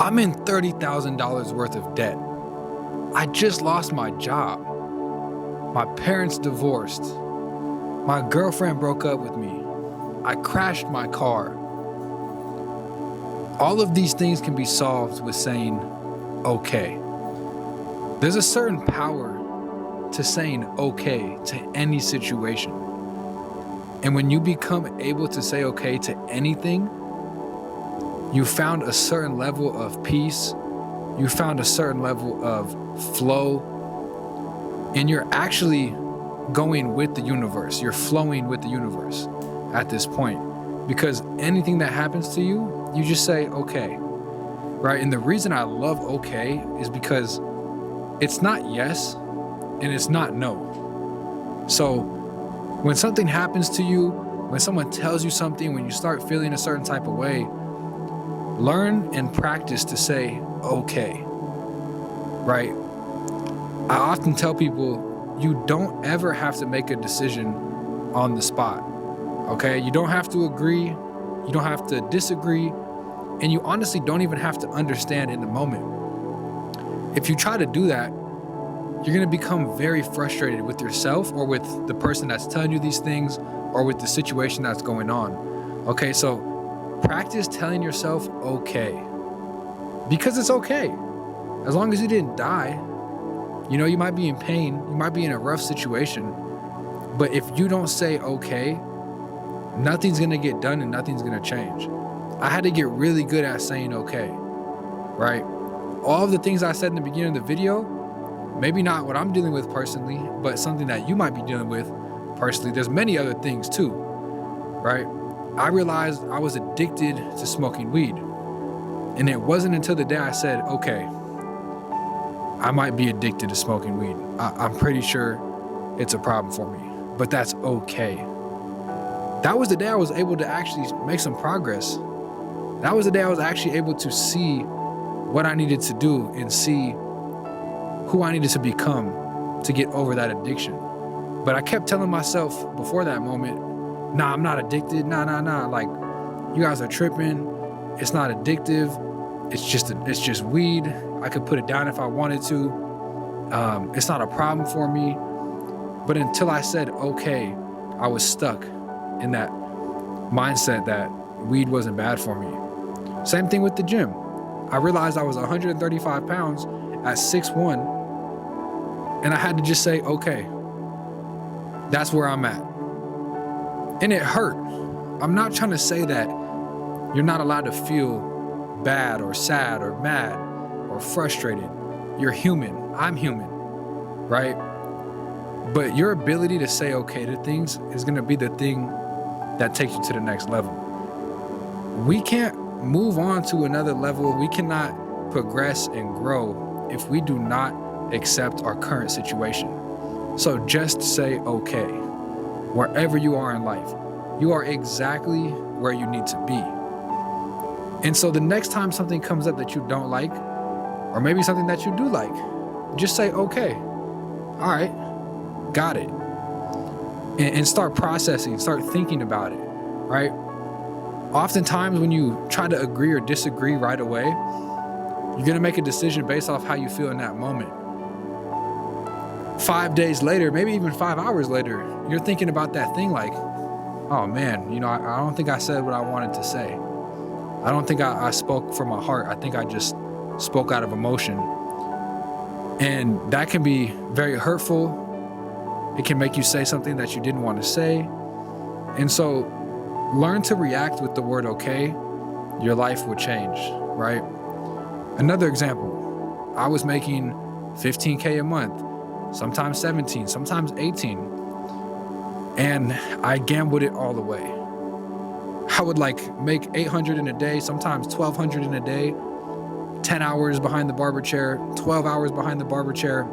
I'm in $30,000 worth of debt. I just lost my job. My parents divorced. My girlfriend broke up with me. I crashed my car. All of these things can be solved with saying, okay. There's a certain power to saying okay to any situation. And when you become able to say okay to anything, you found a certain level of peace, you found a certain level of flow, and you're actually going with the universe. You're flowing with the universe at this point. Because anything that happens to you, you just say, okay, right? And the reason I love okay is because it's not yes and it's not no. So when something happens to you, when someone tells you something, when you start feeling a certain type of way, learn and practice to say, okay, right? I often tell people, you don't ever have to make a decision on the spot, okay? You don't have to agree, you don't have to disagree, and you honestly don't even have to understand in the moment. If you try to do that, you're gonna become very frustrated with yourself or with the person that's telling you these things or with the situation that's going on. Okay, so practice telling yourself okay, because it's okay. As long as you didn't die, you know, you might be in pain, you might be in a rough situation, but if you don't say okay, nothing's gonna get done and nothing's gonna change. I had to get really good at saying okay, right? All of the things I said in the beginning of the video, maybe not what I'm dealing with personally, but something that you might be dealing with personally. There's many other things too, right? I realized I was addicted to smoking weed. And it wasn't until the day I said, okay, I might be addicted to smoking weed. I'm pretty sure it's a problem for me, but that's okay. That was the day I was able to actually make some progress. That was the day I was actually able to see what I needed to do and see who I needed to become to get over that addiction. But I kept telling myself before that moment, nah, I'm not addicted. Nah. Like, you guys are tripping. It's not addictive. It's just weed. I could put it down if I wanted to. It's not a problem for me. But until I said, okay, I was stuck in that mindset that weed wasn't bad for me. Same thing with the gym. I realized I was 135 pounds at 6'1", and I had to just say, okay, that's where I'm at. And it hurt. I'm not trying to say that you're not allowed to feel bad or sad or mad or frustrated. You're human. I'm human, right? But your ability to say okay to things is going to be the thing that takes you to the next level. We can't move on to another level. We cannot progress and grow if we do not accept our current situation. So just say okay. Wherever you are in life, you are exactly where you need to be. And so the next time something comes up that you don't like, or maybe something that you do like, just say okay. All right, got it. And start processing, start thinking about it, right? Oftentimes when you try to agree or disagree right away, you're gonna make a decision based off how you feel in that moment. 5 days later, maybe even 5 hours later, you're thinking about that thing like, oh man, you know, I don't think I said what I wanted to say. I don't think I spoke from my heart. I think I just spoke out of emotion. And that can be very hurtful. It can make you say something that you didn't want to say. And so learn to react with the word okay. Your life will change, right? Another example, I was making $15K a month, sometimes 17, sometimes 18. And I gambled it all the way. I would make 800 in a day, sometimes 1,200 in a day, 10 hours behind the barber chair, 12 hours behind the barber chair,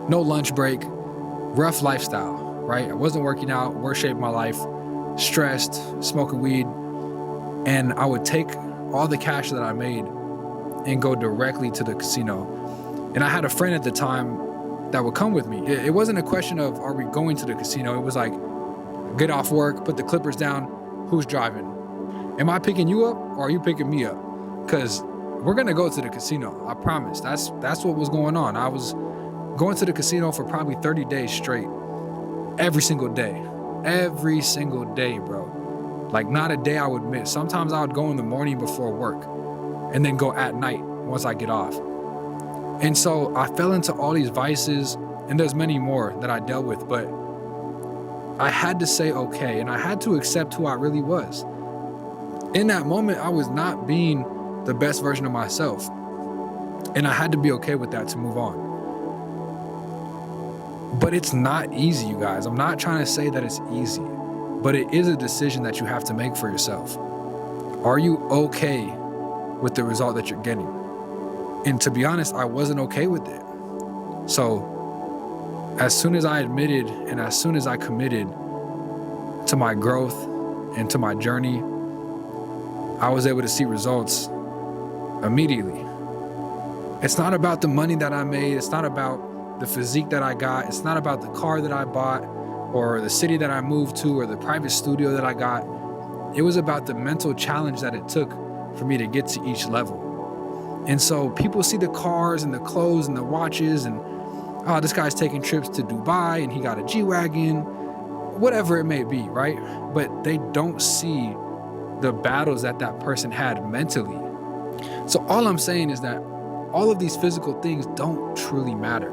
no lunch break, rough lifestyle, right? I wasn't working out, worst shape of my life, stressed, smoking weed. And I would take all the cash that I made and go directly to the casino. And I had a friend at the time that would come with me. It wasn't a question of, are we going to the casino? It was like, get off work, put the clippers down, who's driving? Am I picking you up or are you picking me up? Because we're gonna go to the casino. I promise. That's what was going on. I was going to the casino for probably 30 days straight. Every single day. Every single day, bro. Like not a day I would miss. Sometimes I would go in the morning before work and then go at night once I get off. And so I fell into all these vices, and there's many more that I dealt with, but I had to say okay, and I had to accept who I really was. In that moment, I was not being the best version of myself, and I had to be okay with that to move on. But it's not easy, you guys. I'm not trying to say that it's easy, but it is a decision that you have to make for yourself. Are you okay with the result that you're getting? And to be honest, I wasn't okay with it. So as soon as I admitted and as soon as I committed to my growth and to my journey, I was able to see results immediately. It's not about the money that I made. It's not about the physique that I got. It's not about the car that I bought or the city that I moved to or the private studio that I got. It was about the mental challenge that it took for me to get to each level. And so people see the cars and the clothes and the watches and, oh, this guy's taking trips to Dubai and he got a G-Wagon, whatever it may be, right? But they don't see the battles that that person had mentally. So all I'm saying is that all of these physical things don't truly matter.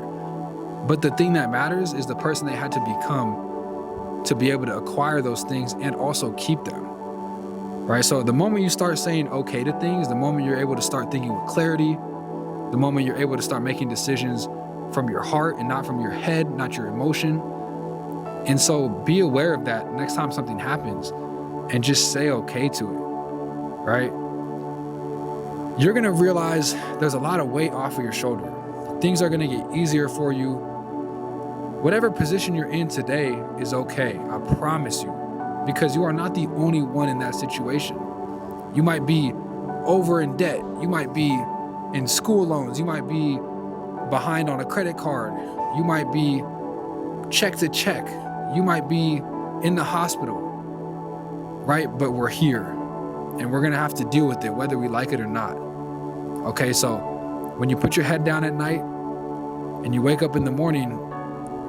But the thing that matters is the person they had to become to be able to acquire those things and also keep them. Right? So the moment you start saying okay to things, the moment you're able to start thinking with clarity, the moment you're able to start making decisions from your heart and not from your head, not your emotion. And so be aware of that next time something happens and just say okay to it, right? You're gonna realize there's a lot of weight off of your shoulder. Things are gonna get easier for you. Whatever position you're in today is okay, I promise you. Because you are not the only one in that situation. You might be over in debt. You might be in school loans. You might be behind on a credit card. You might be check to check. You might be in the hospital, right? But we're here and we're gonna have to deal with it whether we like it or not. Okay, so when you put your head down at night and you wake up in the morning,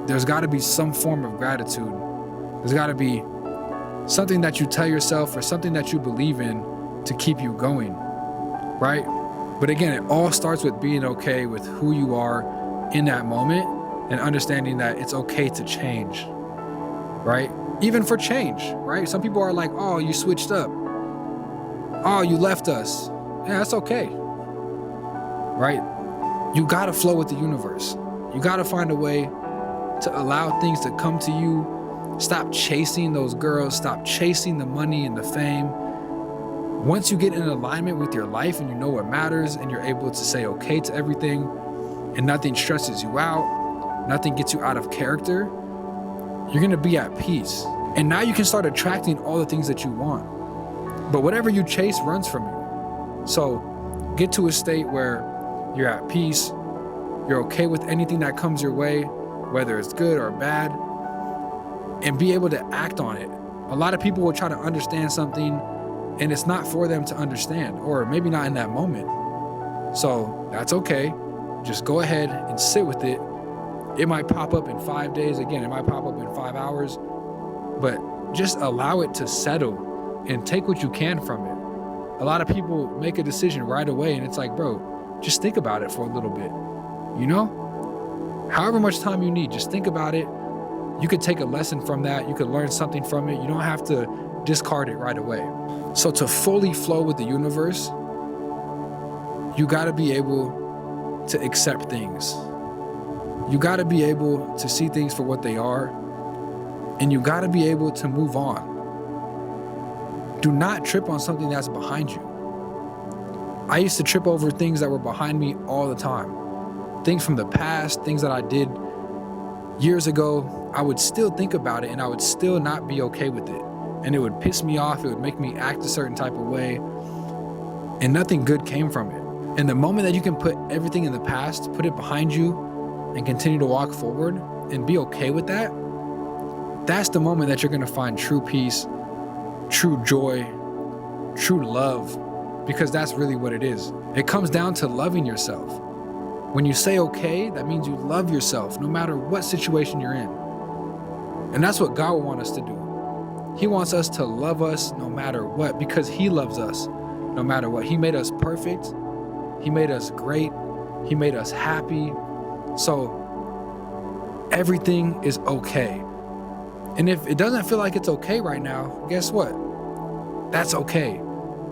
there's gotta be some form of gratitude. There's gotta be something that you tell yourself or something that you believe in to keep you going, right? But again, it all starts with being okay with who you are in that moment and understanding that it's okay to change, right? Even for change, right? Some people are like, oh, you switched up. Oh, you left us. Yeah, that's okay, right? You gotta flow with the universe. You gotta find a way to allow things to come to you. Stop chasing those girls. Stop chasing the money and the fame. Once you get in alignment with your life and you know what matters and you're able to say okay to everything and nothing stresses you out, nothing gets you out of character, you're gonna be at peace. And now you can start attracting all the things that you want. But whatever you chase runs from you. So get to a state where you're at peace, you're okay with anything that comes your way, whether it's good or bad, and be able to act on it. A lot of people will try to understand something and it's not for them to understand, or maybe not in that moment. So that's okay. Just go ahead and sit with it. It might pop up in 5 days. Again, it might pop up in 5 hours, but just allow it to settle and take what you can from it. A lot of people make a decision right away and it's like, bro, just think about it for a little bit, you know? However much time you need, just think about it. You could take a lesson from that. You could learn something from it. You don't have to discard it right away. So to fully flow with the universe, you got to be able to accept things. You got to be able to see things for what they are, and you got to be able to move on. Do not trip on something that's behind you. I used to trip over things that were behind me all the time. Things from the past, things that I did years ago. I would still think about it and I would still not be okay with it. And it would piss me off. It would make me act a certain type of way. And nothing good came from it. And the moment that you can put everything in the past, put it behind you, and continue to walk forward and be okay with that, that's the moment that you're gonna find true peace, true joy, true love, because that's really what it is. It comes down to loving yourself. When you say okay, that means you love yourself no matter what situation you're in. And that's what God will want us to do. He wants us to love us no matter what, because he loves us no matter what. He made us perfect. He made us great. He made us happy. So everything is okay. And if it doesn't feel like it's okay right now, guess what? That's okay,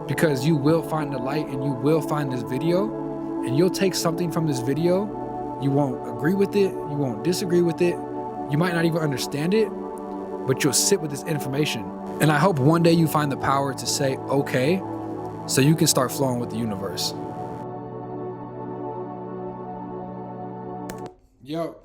because you will find the light and you will find this video, and you'll take something from this video. You won't agree with it. You won't disagree with it. You might not even understand it, but you'll sit with this information. And I hope one day you find the power to say okay, so you can start flowing with the universe. Yo.